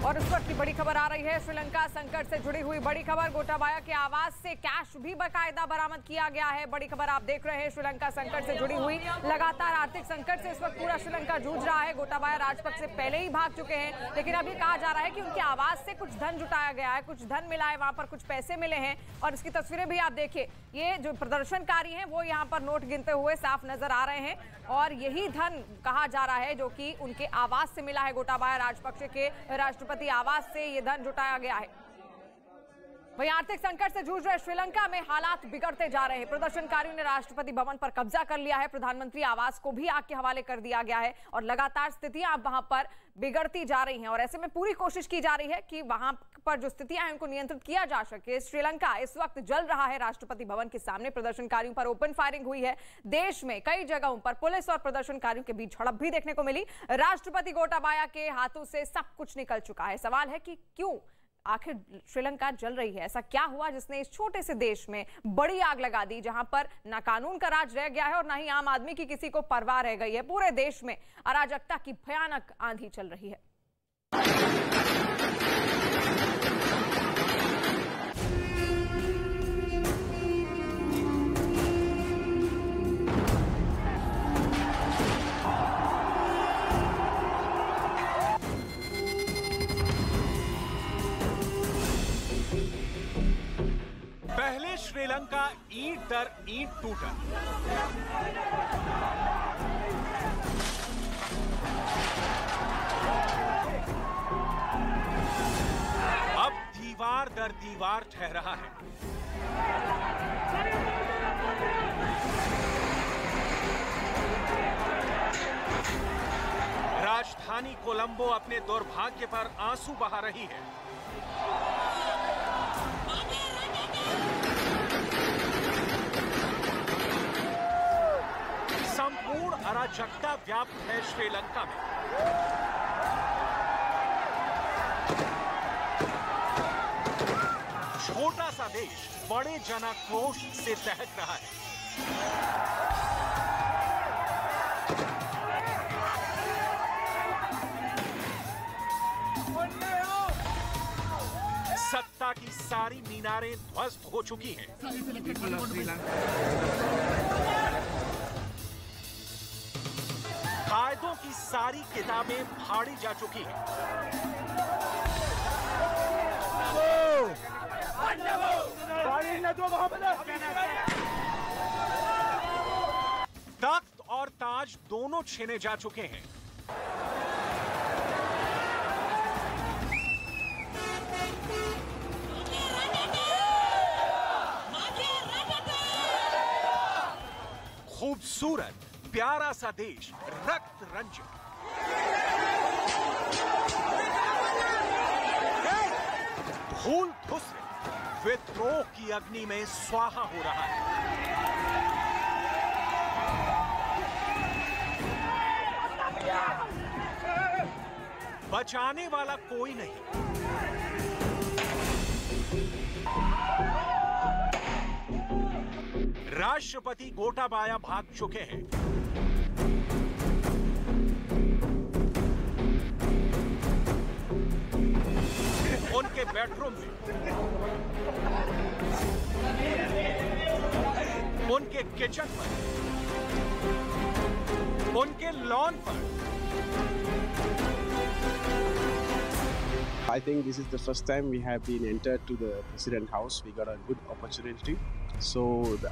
और उस वक्त की बड़ी खबर आ रही है, श्रीलंका संकट से जुड़ी हुई बड़ी खबर। गोटाबाया के आवास से कैश भी बाकायदा बरामद किया गया है। बड़ी खबर आप देख रहे हैं, श्रीलंका संकट से जुड़ी हुई। लगातार आर्थिक संकट से इस वक्त पूरा श्रीलंका जूझ रहा है। गोटाबाया राजपक्ष से पहले ही भाग चुके हैं, लेकिन अभी कहा जा रहा है कि उनके आवास से कुछ धन जुटाया गया है, कुछ धन मिला है, वहां पर कुछ पैसे मिले हैं। और इसकी तस्वीरें भी आप देखिए, ये जो प्रदर्शनकारी हैं वो यहाँ पर नोट गिनते हुए साफ नजर आ रहे हैं। और यही धन कहा जा रहा है जो कि उनके आवास से मिला है। गोटाबाया राजपक्ष के राष्ट्रपति आवास से ये धन जुटाया गया है। वहीं आर्थिक संकट से जूझ रहे श्रीलंका में हालात बिगड़ते जा रहे हैं। प्रदर्शनकारियों ने राष्ट्रपति भवन पर कब्जा कर लिया है। प्रधानमंत्री आवास को भी आग के हवाले कर दिया गया है और लगातार स्थितियां अब वहां पर बिगड़ती जा रही हैं। और ऐसे में पूरी कोशिश की जा रही है कि वहां पर जो स्थितियां हैं उनको नियंत्रित किया जा सके। श्रीलंका इस वक्त जल रहा है। राष्ट्रपति भवन के सामने प्रदर्शनकारियों पर ओपन फायरिंग हुई है। देश में कई जगहों पर पुलिस और प्रदर्शनकारियों के बीच झड़प भी देखने को मिली। राष्ट्रपति गोटाबाया के हाथों से सब कुछ निकल चुका है। सवाल है कि क्यों आखिर श्रीलंका जल रही है? ऐसा क्या हुआ जिसने इस छोटे से देश में बड़ी आग लगा दी, जहां पर ना कानून का राज रह गया है और ना ही आम आदमी की किसी को परवाह रह गई है। पूरे देश में अराजकता की भयानक आंधी चल रही है। पहले श्रीलंका ईंट दर ईंट टूटा, अब दीवार दर दीवार ठहर रहा है। राजधानी कोलंबो अपने दुर्भाग्य पर आंसू बहा रही है। संपूर्ण अराजकता व्याप्त है श्रीलंका में। छोटा सा देश बड़े जनाक्रोश से दहक रहा है। सत्ता की सारी मीनारें ध्वस्त हो चुकी हैं। कायदों की सारी किताबें फाड़ी जा चुकी हैं। तख्त और ताज दोनों छीने जा चुके हैं। खूबसूरत प्यारा सा देश रक्त रंजित। भूल धुसरे विद्रोह की अग्नि में स्वाहा हो रहा है। बचाने वाला कोई नहीं। राष्ट्रपति गोटाबाया भाग चुके हैं। उनके बेडरूम में, उनके किचन पर, उनके लॉन पर। I think this is the first time we have been entered to the President House. We got a good opportunity. So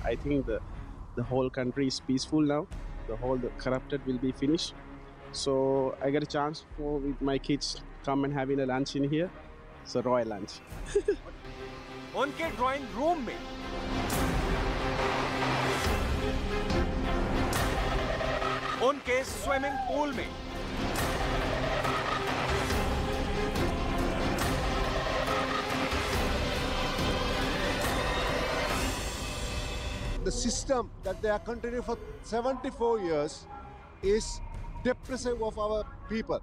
I think the whole country is peaceful now. The corrupted will be finished. So I got a chance with my kids come and having a lunch in here. It's a royal lunch. उनके drawing room में, उनके swimming pool में, the system that they are continuing for 74 years is depressive of our people,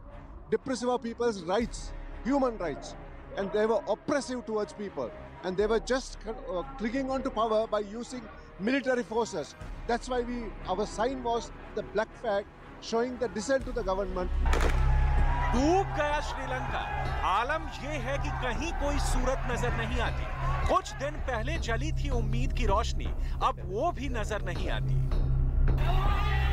depressive of people's rights, human rights, and they were oppressive towards people, and they were just clinging on to power by using military forces. That's why our sign was the black flag showing the dissent to the government. डूब गया श्रीलंका। आलम यह है कि कहीं कोई सूरत नजर नहीं आती। कुछ दिन पहले जली थी उम्मीद की रोशनी, अब वो भी नजर नहीं आती।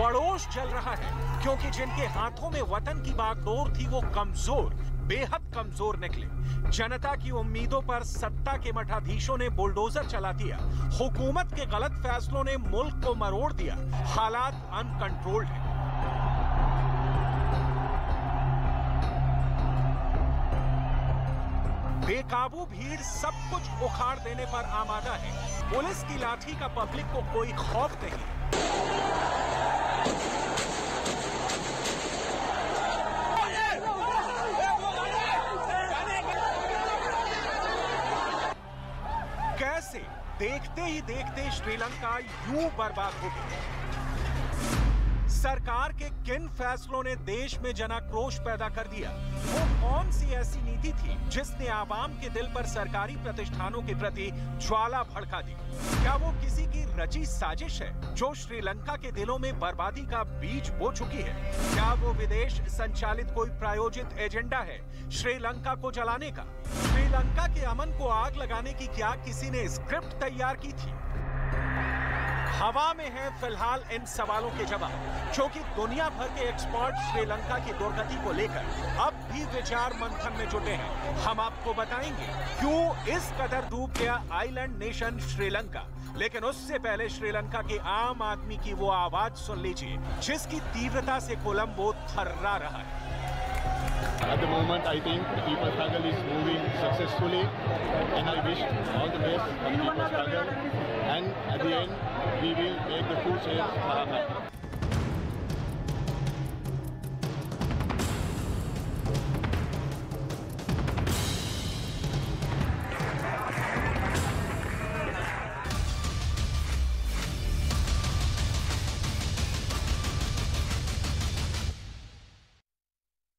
पड़ोस जल रहा है क्योंकि जिनके हाथों में वतन की बागडोर थी वो कमजोर, बेहद कमजोर निकले। जनता की उम्मीदों पर सत्ता के मठाधीशों ने बुलडोजर चला दिया। हुकूमत के गलत फैसलों ने मुल्क को मरोड़ दिया। हालात अनकंट्रोल्ड हैं। बेकाबू भीड़ सब कुछ उखाड़ देने पर आमादा है। पुलिस की लाठी का पब्लिक को कोई खौफ नहीं। कैसे देखते ही देखते श्रीलंका यूं बर्बाद हो गई। सरकार के किन फैसलों ने देश में जनाक्रोश पैदा कर दिया? वो कौन सी ऐसी नीति थी जिसने आवाम के दिल पर सरकारी प्रतिष्ठानों के प्रति ज्वाला भड़का दी? क्या वो किसी की रची साजिश है जो श्रीलंका के दिलों में बर्बादी का बीज बो चुकी है? क्या वो विदेश संचालित कोई प्रायोजित एजेंडा है श्रीलंका को जलाने का? श्रीलंका के अमन को आग लगाने की क्या किसी ने स्क्रिप्ट तैयार की थी? हवा में है फिलहाल इन सवालों के जवाब, क्योंकि दुनिया भर के एक्सपर्ट श्रीलंका की दुर्गति को लेकर अब भी विचार मंथन में जुटे हैं। हम आपको बताएंगे क्यों इस कदर डूब गया आइलैंड नेशन श्रीलंका। लेकिन उससे पहले श्रीलंका के आम आदमी की वो आवाज सुन लीजिए जिसकी तीव्रता से कोलंबो थर्रा रहा है। At the moment, I think the people struggle is moving successfully, and I wish all the best for the people struggle. And at the end, we will make the full change happen.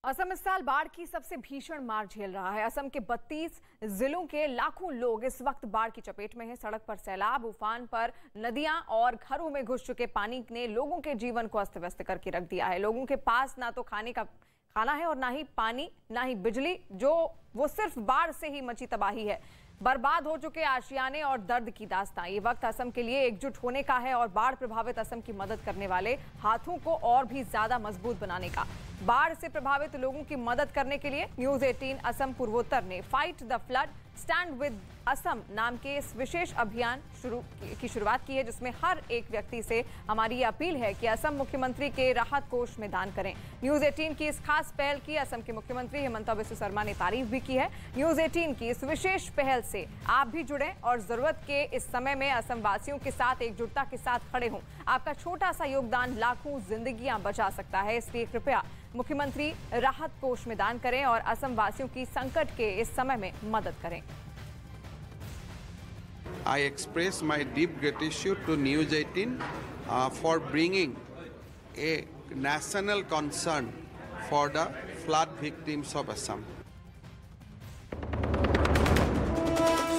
Assam इस साल बाढ़ की सबसे भीषण मार झेल रहा है। असम के 32 जिलों के लाखों लोग इस वक्त बाढ़ की चपेट में हैं। सड़क पर सैलाब, उफान पर नदियां और घरों में घुस चुके पानी ने लोगों के जीवन को अस्त व्यस्त करके रख दिया है। लोगों के पास ना तो खाने का खाना है और ना ही पानी, ना ही बिजली, जो वो सिर्फ बाढ़ से ही मची तबाही है। बर्बाद हो चुके आशियाने और दर्द की दास्तां। ये वक्त असम के लिए एकजुट होने का है और बाढ़ प्रभावित असम की मदद करने वाले हाथों को और भी ज्यादा मजबूत बनाने का। बाढ़ से प्रभावित लोगों की मदद करने के लिए न्यूज 18 असम पूर्वोत्तर ने fight the flood stand with Assam नाम के इस विशेष अभियान की शुरुआत की है, जिसमें हर एक व्यक्ति से हमारी ये अपील है कि असम मुख्यमंत्री के राहत कोष में दान करें। न्यूज 18 की इस खास पहल की असम के मुख्यमंत्री हिमंता बिस्वा शर्मा ने तारीफ भी की है। न्यूज 18 की इस विशेष पहल से आप भी जुड़ें और जरूरत के इस समय में असम वासियों के साथ एकजुटता के साथ खड़े हों। आपका छोटा सा योगदान लाखों जिंदगियां बचा सकता है, इसलिए कृपया मुख्यमंत्री राहत कोष में दान करें और असम वासियों की संकट के इस समय में मदद करें। I express my deep gratitude to News 18 for bringing a national concern for the flood victims of Assam.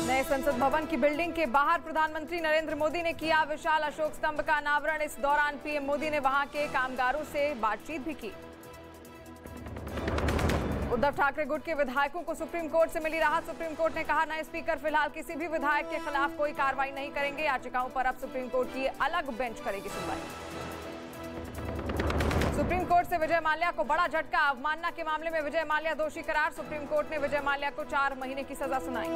नए संसद भवन की बिल्डिंग के बाहर प्रधानमंत्री नरेंद्र मोदी ने किया विशाल अशोक स्तंभ का अनावरण। इस दौरान पीएम मोदी ने वहां के कामगारों से बातचीत भी की। उद्धव ठाकरे गुट के विधायकों को सुप्रीम कोर्ट से मिली राहत। सुप्रीम कोर्ट ने कहा, नए स्पीकर फिलहाल किसी भी विधायक के खिलाफ कोई कार्रवाई नहीं करेंगे। याचिकाओं पर अब सुप्रीम कोर्ट की अलग बेंच करेगी सुनवाई। सुप्रीम कोर्ट से विजय माल्या को बड़ा झटका। अवमानना के मामले में विजय माल्या दोषी करार। सुप्रीम कोर्ट ने विजय माल्या को 4 महीने की सजा सुनाई।